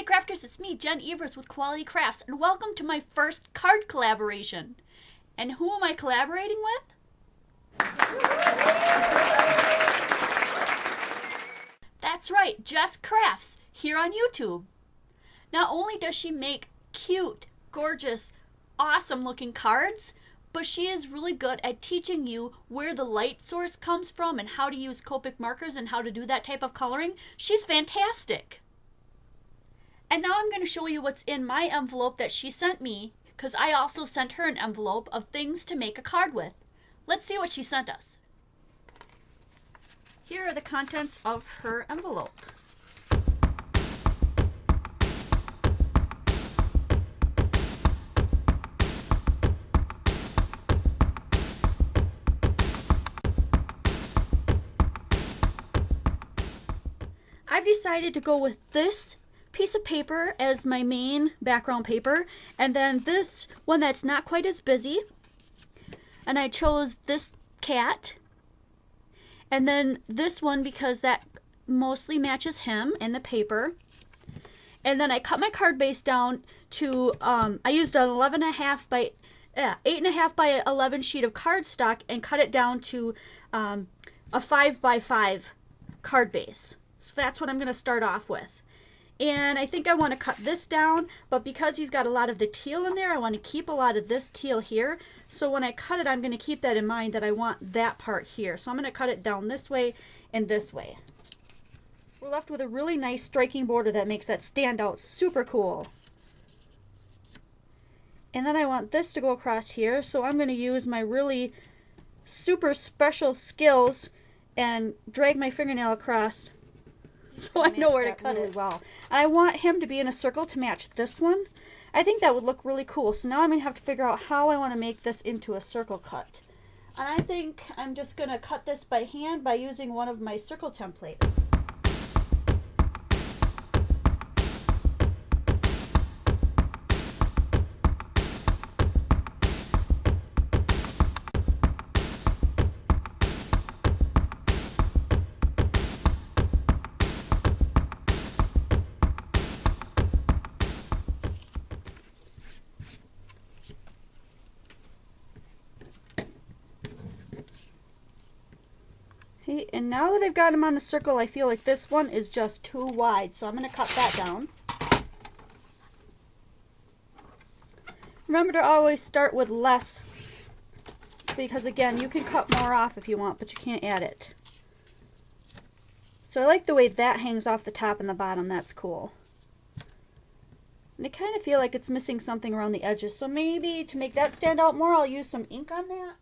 Hey crafters, it's me, Jen Evers with Quality Crafts, and welcome to my first card collaboration. And who am I collaborating with? That's right, Jess Crafts, here on YouTube. Not only does she make cute, gorgeous, awesome looking cards, but she is really good at teaching you where the light source comes from and how to use Copic markers and how to do that type of coloring. She's fantastic. And now I'm going to show you what's in my envelope that she sent me, because I also sent her an envelope of things to make a card with. Let's see what she sent us. Here are the contents of her envelope. I've decided to go with this piece of paper as my main background paper, and then this one that's not quite as busy, and I chose this cat, and then this one because that mostly matches him in the paper. And then I cut my card base down to I used an 8.5 by 11 sheet of cardstock and cut it down to a 5 by 5 card base. So that's what I'm going to start off with. And I think I want to cut this down, but because he's got a lot of the teal in there, I want to keep a lot of this teal here. So when I cut it, I'm going to keep that in mind that I want that part here. So I'm going to cut it down this way and this way. We're left with a really nice striking border that makes that stand out super cool. And then I want this to go across here, so I'm going to use my really super special skills and drag my fingernail across so I know where to cut it well. And I want him to be in a circle to match this one. I think that would look really cool. So now I'm going to have to figure out how I want to make this into a circle cut. And I think I'm just going to cut this by hand by using one of my circle templates. And now that I've got him on the circle, I feel like this one is just too wide, so I'm going to cut that down. Remember to always start with less, because again, you can cut more off if you want, but you can't add it. So I like the way that hangs off the top and the bottom. That's cool. And I kind of feel like it's missing something around the edges, so maybe to make that stand out more, I'll use some ink on that.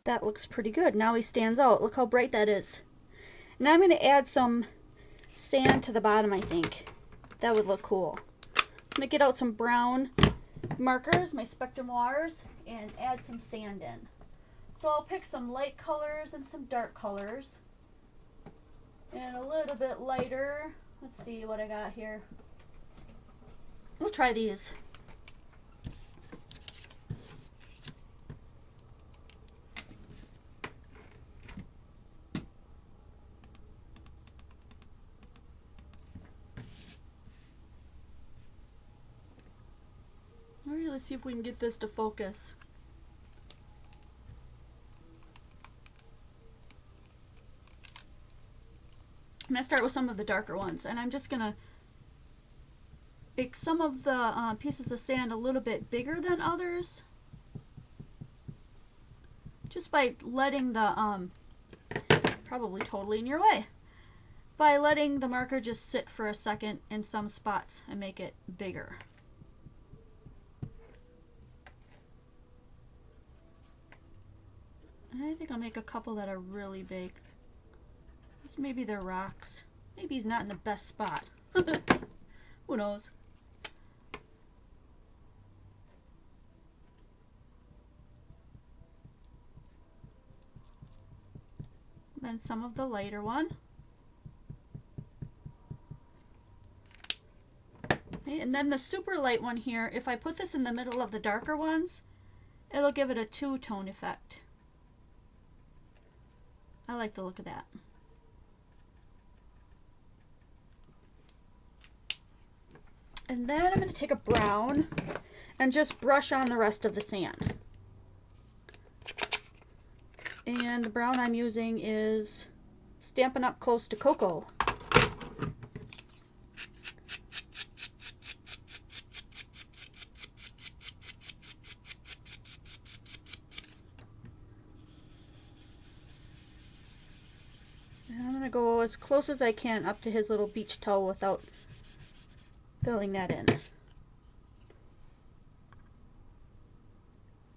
That looks pretty good. Now he stands out. Look how bright that is. Now I'm going to add some sand to the bottom, I think. That would look cool. I'm going to get out some brown markers, my Spectrum Noirs, and add some sand in. So I'll pick some light colors and some dark colors. And a little bit lighter. Let's see what I got here. We'll try these. Alright, let's see if we can get this to focus. I'm going to start with some of the darker ones, and I'm just going to make some of the pieces of sand a little bit bigger than others. Just by letting the, probably totally in your way, by letting the marker just sit for a second in some spots and make it bigger. I think I'll make a couple that are really big. Maybe they're rocks. Maybe he's not in the best spot. Who knows? Then some of the lighter one. Okay, and then the super light one here, if I put this in the middle of the darker ones, it'll give it a two-tone effect. I like the look of that. And then I'm going to take a brown and just brush on the rest of the sand. And the brown I'm using is Stampin' Up! Close to Cocoa. And I'm going to go as close as I can up to his little beach toe without filling that in.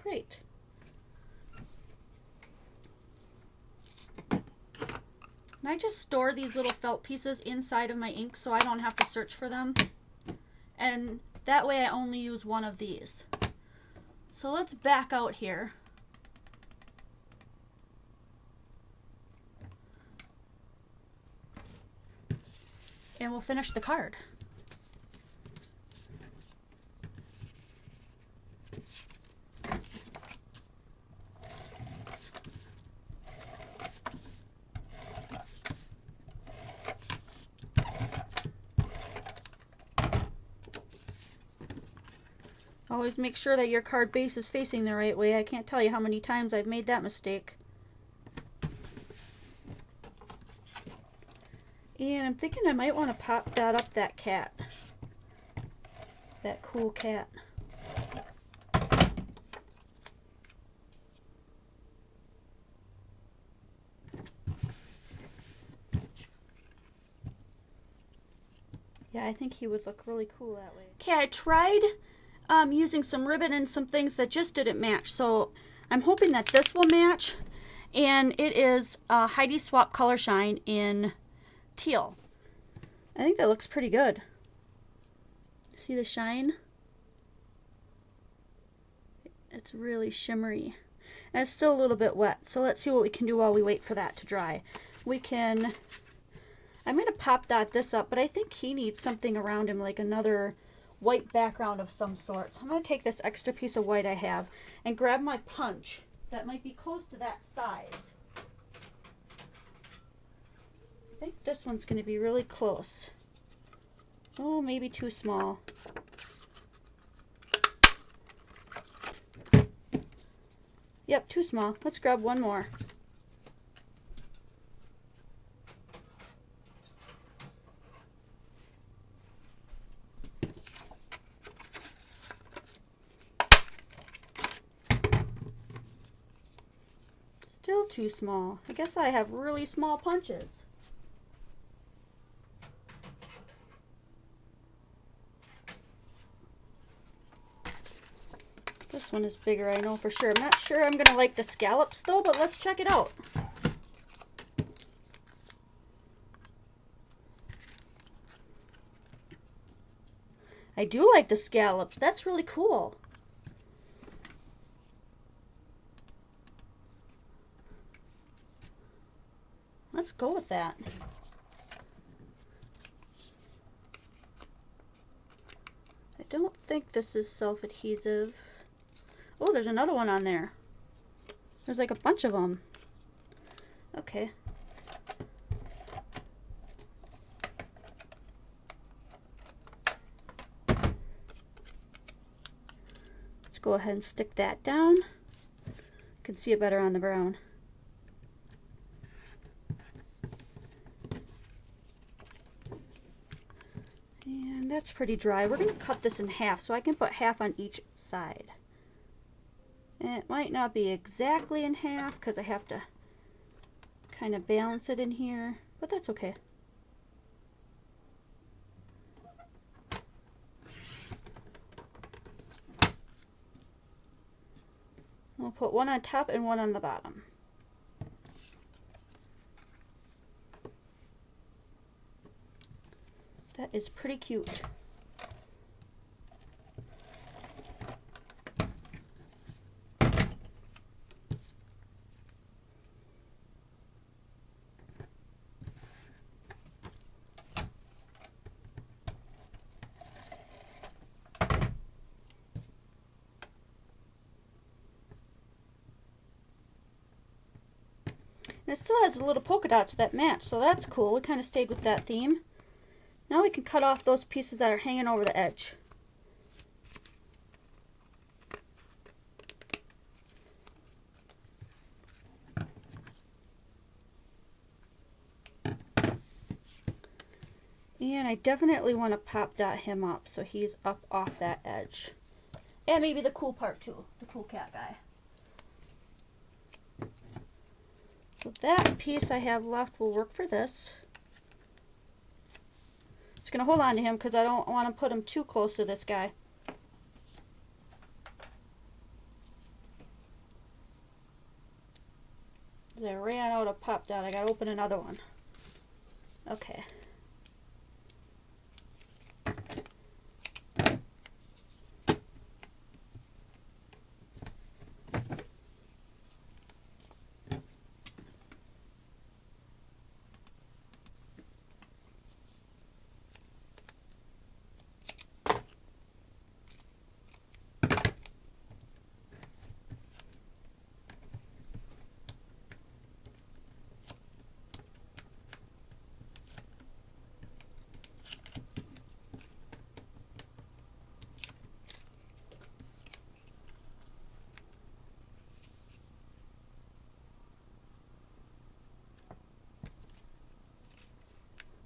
Great. And I just store these little felt pieces inside of my ink so I don't have to search for them. And that way I only use one of these. So let's back out here. And we'll finish the card. Always make sure that your card base is facing the right way. I can't tell you how many times I've made that mistake. And I'm thinking I might want to pop dot up that cat. That cool cat. Yeah, I think he would look really cool that way. Okay, I tried using some ribbon and some things that just didn't match. So I'm hoping that this will match. And it is Heidi Swapp Color Shine in teal. I think that looks pretty good. See the shine? It's really shimmery. And it's still a little bit wet. So let's see what we can do while we wait for that to dry. We can... I'm going to pop dot this up, but I think he needs something around him, like another white background of some sort. So I'm going to take this extra piece of white I have and grab my punch that might be close to that size. I think this one's going to be really close. Oh, maybe too small. Yep, too small. Let's grab one more. Still too small. I guess I have really small punches. This one is bigger, I know for sure. I'm not sure I'm going to like the scallops though, but let's check it out. I do like the scallops. That's really cool. Let's go with that. I don't think this is self-adhesive. Oh, there's another one on there. There's like a bunch of them. Okay. Let's go ahead and stick that down. You can see it better on the brown. And that's pretty dry. We're going to cut this in half so I can put half on each side. And it might not be exactly in half because I have to kind of balance it in here, but that's okay. I'll put one on top and one on the bottom. That is pretty cute. And it still has the little polka dots that match, so that's cool. We kind of stayed with that theme. Now we can cut off those pieces that are hanging over the edge. And I definitely want to pop dot him up so he's up off that edge. And maybe the cool part too, the cool cat guy. So that piece I have left will work for this. Just going to hold on to him because I don't want to put him too close to this guy. I ran out of pop dot. I got to open another one. Okay.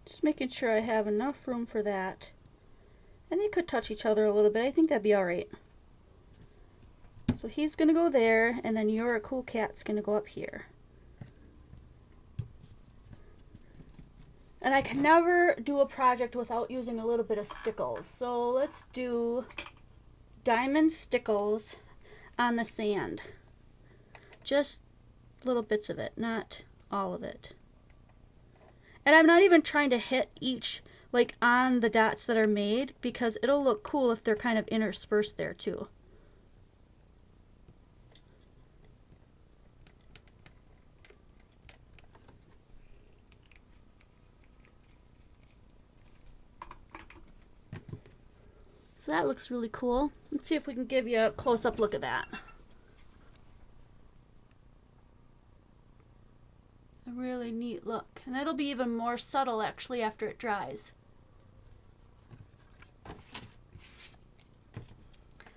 Just making sure I have enough room for that. And they could touch each other a little bit. I think that'd be alright. So he's going to go there, and then your cool cat's going to go up here. And I can never do a project without using a little bit of stickles. So let's do diamond stickles on the sand. Just little bits of it, not all of it. And I'm not even trying to hit each like on the dots that are made because it'll look cool if they're kind of interspersed there too. So that looks really cool. Let's see if we can give you a close-up look at that. A really neat look. And it'll be even more subtle actually after it dries.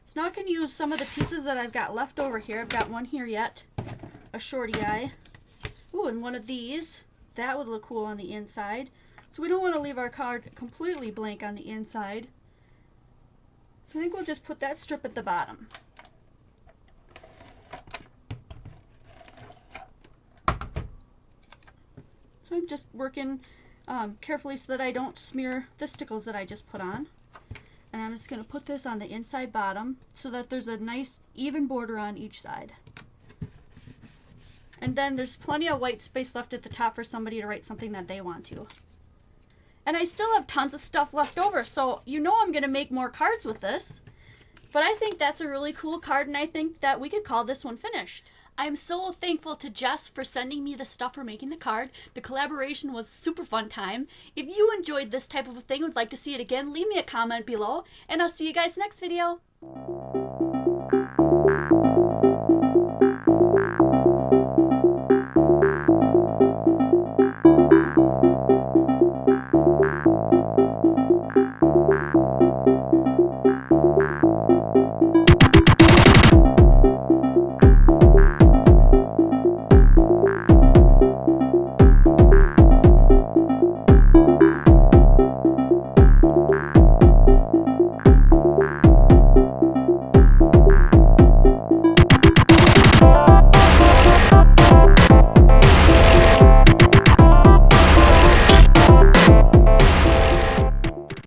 So now I can use some of the pieces that I've got left over here. I've got one here yet. A shorty eye. Ooh, and one of these. That would look cool on the inside. So we don't want to leave our card completely blank on the inside. So I think we'll just put that strip at the bottom. So I'm just working carefully so that I don't smear the stickles that I just put on. And I'm just going to put this on the inside bottom so that there's a nice even border on each side. And then there's plenty of white space left at the top for somebody to write something that they want to. And I still have tons of stuff left over, so you know I'm going to make more cards with this. But I think that's a really cool card, and I think that we could call this one finished. I'm so thankful to Jess for sending me the stuff for making the card. The collaboration was super fun time. If you enjoyed this type of a thing and would like to see it again, leave me a comment below, and I'll see you guys next video.